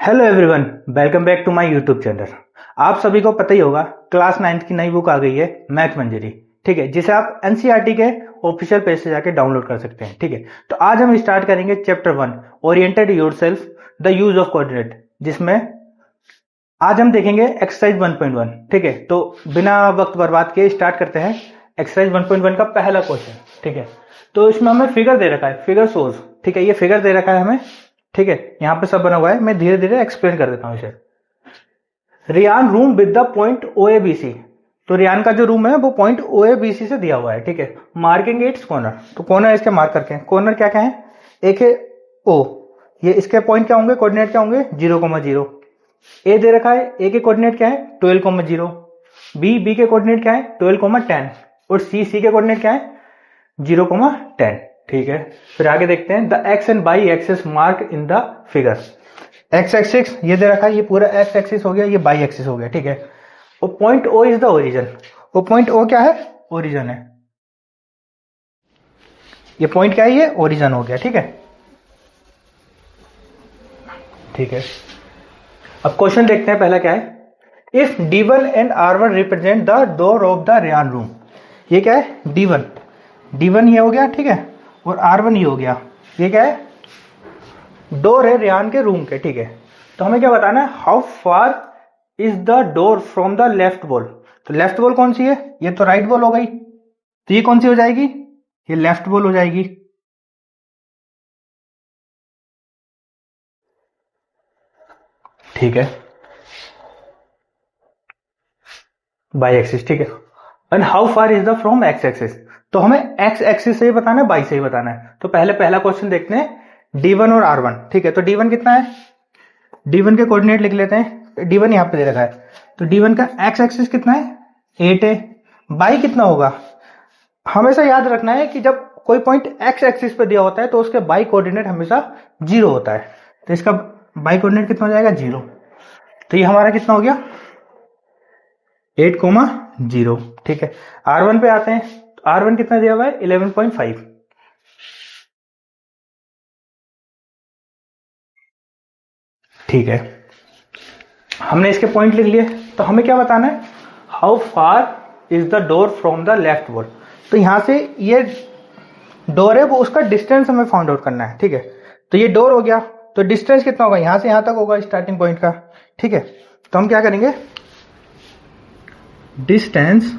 Hello everyone, welcome back to my YouTube channel. आप सभी को पता ही होगा क्लास 9th की नई बुक आ गई है मैथ मंजरी। ठीक है, जिसे आप एनसीईआरटी के ऑफिशियल पेज से जाके डाउनलोड कर सकते हैं। ठीक है, तो आज हम स्टार्ट करेंगे chapter 1 oriented yourself the use of coordinate, जिसमें आज हम देखेंगे एक्सरसाइज 1.1। ठीक है, तो बिना वक्त बर्बाद किए स्टार्ट करते हैं एक्सरसाइज 1.1 का पहला क्वेश्चन। ठीक है, तो इसमें हमें फिगर दे रखा है, फिगर सोर्स। ठीक है, ये फिगर दे रखा है हमें। ठीक है, यहाँ पे सब बना हुआ है, मैं धीरे धीरे एक्सप्लेन कर देता हूँ इसे। Ryan room with the point O A B C. तो रियान का जो रूम है वो पॉइंट ओ ए बी सी से दिया हुआ है। ठीक है, मार्किंग इट्स कॉर्नर, तो कॉर्नर इसके मार्क करके हैं। कॉर्नर क्या क्या है? एक है ओ, ये इसके पॉइंट क्या होंगे, कोऑर्डिनेट क्या होंगे? 0,0। ए दे रखा है, ए के कोऑर्डिनेट क्या है? 12,0। बी के कोऑर्डिनेट क्या है? 12,10। और सी के कोऑर्डिनेट क्या है? 0,10। ठीक है, फिर आगे देखते हैं the X and Y axis mark in the figure. X axis ये दे रखा है, ये पूरा एक्स एक्सिस हो गया, ये वाई एक्सिस हो गया। ठीक है, और point O is the origin. वो पॉइंट ओ क्या है? ओरिजिन है। ये पॉइंट क्या है? ये ओरिजिन हो गया। ठीक है, ठीक है, अब क्वेश्चन देखते हैं पहला क्या है। If D1 and R1 represent the door of the Ryan room. ये क्या है? D1 ये हो गया। ठीक है, और R1 ये हो गया। ये क्या है? डोर है रियान के रूम के। ठीक है, तो हमें क्या बताना है? How far is the door from the left wall. तो लेफ्ट वॉल कौन सी है? ये तो राइट वॉल हो गई, तो ये कौन सी हो जाएगी? ये लेफ्ट वॉल हो जाएगी। ठीक है, बाई एक्सिस। ठीक है, and how far is the from x axis. तो हमें एक्स एक्सिस से ही बताना है, बाई से ही बताना है। तो पहला क्वेश्चन देखते हैं D1 और R1। ठीक है, तो D1 कितना है? D1 के कोऑर्डिनेट लिख लेते हैं। D1 यहां पे दे रखा है, तो D1 का एक्स एक्सिस कितना है? 8 है। बाई कितना होगा? हमेशा याद रखना है कि जब कोई पॉइंट एक्स एक्सिस पे दिया होता है तो उसके बाई कोऑर्डिनेट हमेशा 0 होता है। तो इसका बाई कोऑर्डिनेट कितना हो जाएगा? 0। तो ये हमारा कितना हो गया? 8,0। ठीक है, R1 पे आते हैं। तो R1 कितना दिया हुआ है? 11.5। ठीक है, हमने इसके पॉइंट लिख लिए। तो हमें क्या बताना है? How far is the door from the left wall. तो यहां से ये डोर है, वो उसका डिस्टेंस हमें फाइंड आउट करना है। ठीक है, तो ये डोर हो गया, तो डिस्टेंस कितना होगा? यहां से यहां तक होगा स्टार्टिंग पॉइंट का। ठीक है, तो हम क्या करेंगे? Distance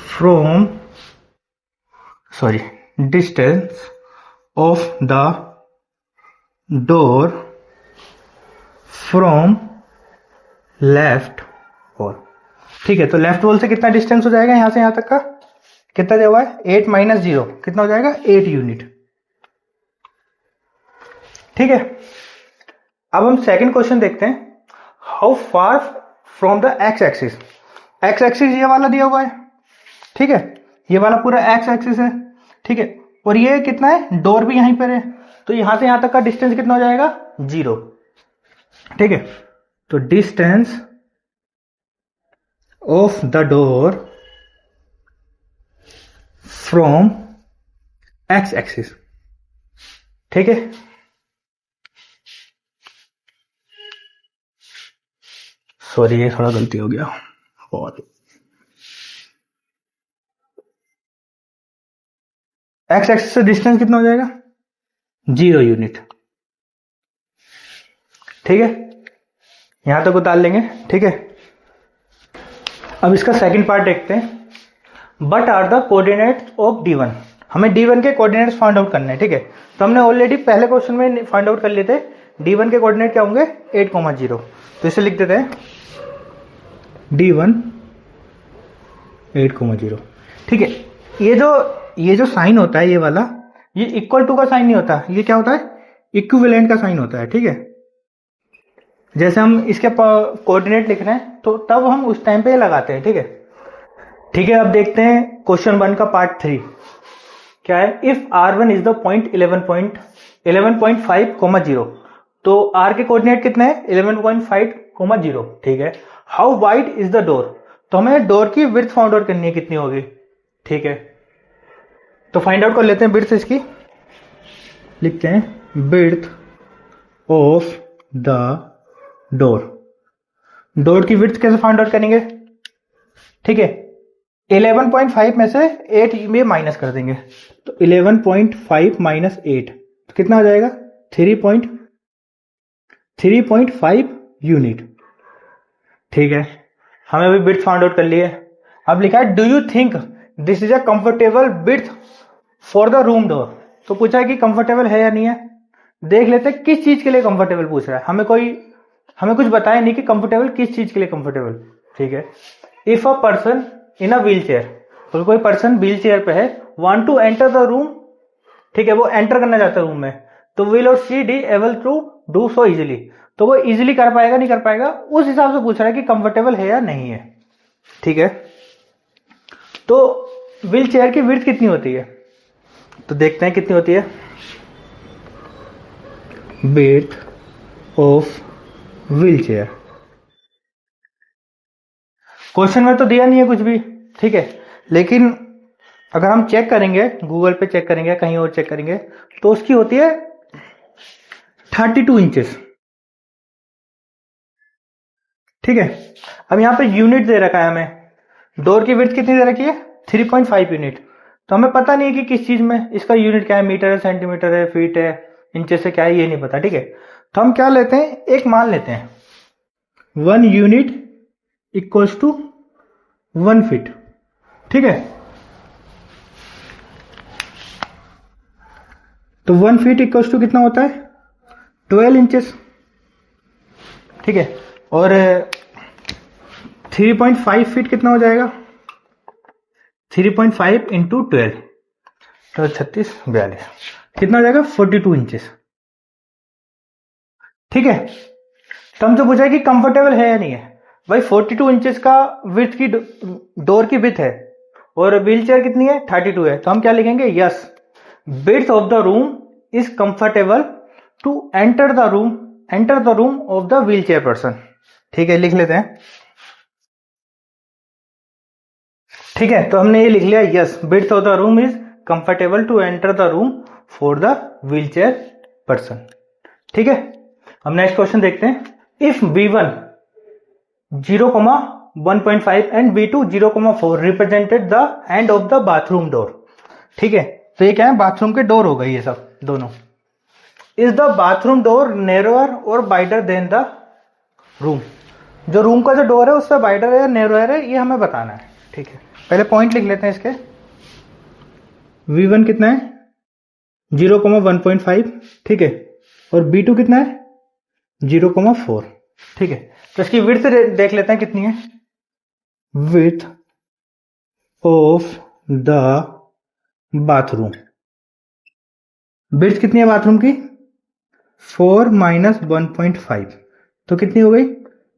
from distance of the door from left wall. ठीक है, तो लेफ्ट वॉल से कितना डिस्टेंस हो जाएगा यहां से यहां तक का? कितना दिया हुआ है? 8 - 0 कितना हो जाएगा? 8 यूनिट। ठीक है, अब हम सेकंड क्वेश्चन देखते हैं। How far from the x axis. X axis ये वाला दिया हुआ है। ठीक है, ये वाला पूरा एक्स एक्सिस है। ठीक है, और ये कितना है? डोर भी यहीं पर है, तो यहां से यहां तक का डिस्टेंस कितना हो जाएगा? 0। ठीक है, तो distance of the door from x axis. ठीक है, सॉरी ये थोड़ा गलती हो गया। और एक्स एक्सिस से डिस्टेंस कितना हो जाएगा? 0 यूनिट। ठीक है, यहां तक उतार लेंगे। ठीक है, अब इसका सेकंड पार्ट देखते हैं। But are the coordinates of D1। हमें D1 के कोऑर्डिनेट्स फाइंड आउट करने हैं। ठीक है, तो हमने ऑलरेडी पहले क्वेश्चन में फाइंड आउट कर लिए थे। D1 के कोऑर्डिनेट क्या होंगे? 8,0। तो इसे लिख देते हैं D1 8,0। ठीक है, ये जो साइन होता है ये वाला, ये इक्वल टू का साइन नहीं होता, ये क्या होता है? इक्विवेलेंट का साइन होता है। ठीक है, जैसे हम इसके कोऑर्डिनेट लिख रहे हैं तो तब हम उस टाइम पे लगाते हैं। ठीक है, ठीक है, अब देखते हैं क्वेश्चन 1 का पार्ट 3 क्या है। If R1 is the point 11.5, तो R के कोऑर्डिनेट कितने हैं? 11.5, 0। ठीक है, how wide is the door. तो हमें डोर की विड्थ फाइंड आउट करनी है, कितनी होगी। ठीक है, तो फाइंड आउट कर लेते हैं विड्थ इसकी। लिखते हैं width of the door. Door की विड्थ कैसे फाइंड आउट करेंगे? ठीक है, 11.5 में से 8 में माइनस कर देंगे, तो 11.5 माइनस 8 तो कितना हो जाएगा? 3.5 यूनिट। ठीक है, हमें अभी विड्थ फाइंड आउट कर लिए। अब लिखा है do you think this is a comfortable width for the room door. तो पूछा है कि कंफर्टेबल है या नहीं है। देख लेते हैं किस चीज के लिए कंफर्टेबल पूछ रहा है। हमें कुछ बताया नहीं कि कंफर्टेबल किस चीज के लिए कंफर्टेबल। ठीक है, if a person in a wheel chair, तो कोई पर्सन व्हील चेयर पे है, want to enter the room, ठीक है, वो एंटर करना चाहता है रूम में, तो विल और शी डी able to do so easily. तो वो इजिली कर पाएगा नहीं कर पाएगा, उस हिसाब से पूछ रहा है कि कंफर्टेबल है या नहीं है। ठीक है, तो व्हील चेयर की विड्थ कितनी होती है, तो देखते हैं कितनी होती है। Width of wheel chair, question में तो दिया नहीं है कुछ भी। ठीक है, लेकिन अगर हम चेक करेंगे, गूगल पे चेक करेंगे, कहीं और चेक करेंगे, तो उसकी होती है 32 इंचेस। ठीक है, अब यहां पे यूनिट दे रखा है हमें, डोर की विड्थ कितनी दे रखी है? 3.5 यूनिट। तो हमें पता नहीं है कि किस चीज में इसका यूनिट क्या है, मीटर है, सेंटीमीटर है, फीट है, इंचेस से क्या है, ये नहीं पता। ठीक है, तो हम क्या लेते हैं, एक मान लेते हैं 1 यूनिट इक्वल्स टू 1 फीट। ठीक है, तो 1 फीट इक्वल्स टू कितना होता है? 12 इंचेस। ठीक है, और 3.5 फीट कितना हो जाएगा? 3.5 इंटू 12 तो 36 42 कितना हो जाएगा? 42 इंचेस। ठीक है, तो हमसे पूछा है कि कंफर्टेबल है या नहीं है। भाई 42 इंचेस का विड्थ की डोर की विड्थ है और व्हील चेयर कितनी है? 32 है। तो हम क्या लिखेंगे? Yes, width of the room is comfortable to enter the room of the wheel chair person. ठीक है, लिख लेते हैं। ठीक है, तो हमने ये लिख लिया, yes width of the room is comfortable to enter the room for the wheel chair person. ठीक है, हम नेक्स्ट क्वेश्चन देखते हैं। If V1 0,1.5 and V2 0,4 represented the end of the bathroom door. ठीक है, तो ये क्या है? बाथरूम के डोर हो गए ये सब दोनों। Is the bathroom door narrower और वाइडर देन द रूम। जो रूम का जो डोर है उससे वाइडर है या नैरोअर है, ये हमें बताना है। ठीक है, पहले पॉइंट लिख लेते हैं इसके। V1 कितना है? 0,1.5। ठीक है, और B2 कितना है? 0,4। ठीक है, तो इसकी विड्थ देख लेते हैं कितनी है। Width of the bathroom, width कितनी है बाथरूम की? 4 माइनस 1.5 तो कितनी हो गई?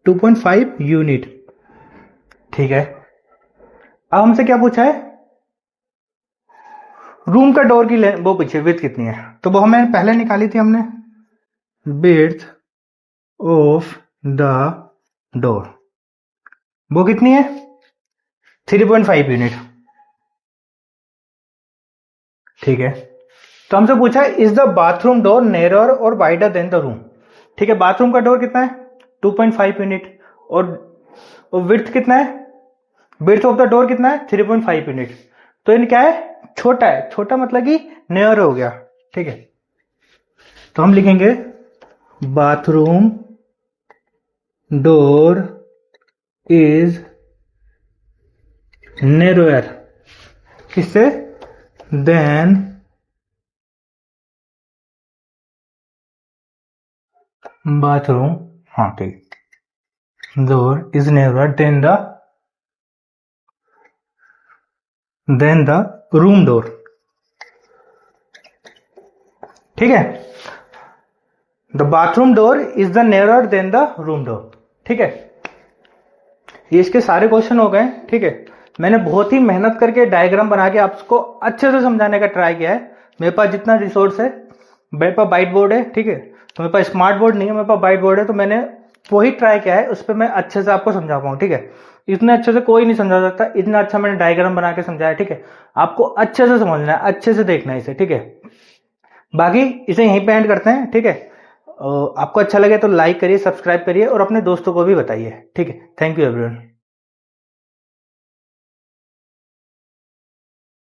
2.5 यूनिट। ठीक है, अब हमसे क्या पूछा है? रूम का डोर की वो पूछे विड्थ कितनी है, तो वो हमें पहले निकाली थी हमने, विड्थ ऑफ द डोर, वो कितनी है? 3.5 यूनिट। ठीक है, तो हमसे पूछा है is the bathroom door narrower और वाइडर देन द रूम। ठीक है, बाथरूम का डोर कितना है? 2.5 यूनिट, और विड्थ कितना है? विड्थ ऑफ द डोर कितना है? 3.5 यूनिट। तो इन क्या है? छोटा है, छोटा मतलब कि नैरोअर हो गया। ठीक है, तो हम लिखेंगे बाथरूम डोर इज नैरोअर किससे? देन बाथरूम, हाँ ठीक, door is narrower than the room door. ठीक है, the bathroom door is the narrower than the room door. ठीक है, ये इसके सारे क्वेश्चन हो गए। ठीक है, मैंने बहुत ही मेहनत करके डायग्राम बना के आपको अच्छे से समझाने का ट्राई किया है। मेरे पास जितना रिसोर्स है, मेरे पास व्हाइट बोर्ड है, ठीक है, तो मेरे पास स्मार्ट बोर्ड नहीं है, मेरे पास व्हाइट बोर्ड है, तो मैंने वही ट्राई किया है, उस पर मैं अच्छे से आपको समझा पाऊँ। ठीक है, इतने अच्छे से कोई नहीं समझा सकता, इतना अच्छा मैंने डायग्राम बना के समझाया। ठीक है, आपको अच्छे से समझना है, अच्छे से देखना है इसे। ठीक है, बाकी इसे यहीं पे एंड करते हैं। ठीक है, आपको अच्छा लगे तो लाइक करिए, सब्सक्राइब करिए और अपने दोस्तों को भी बताइए। ठीक है, थैंक यू एवरीवन।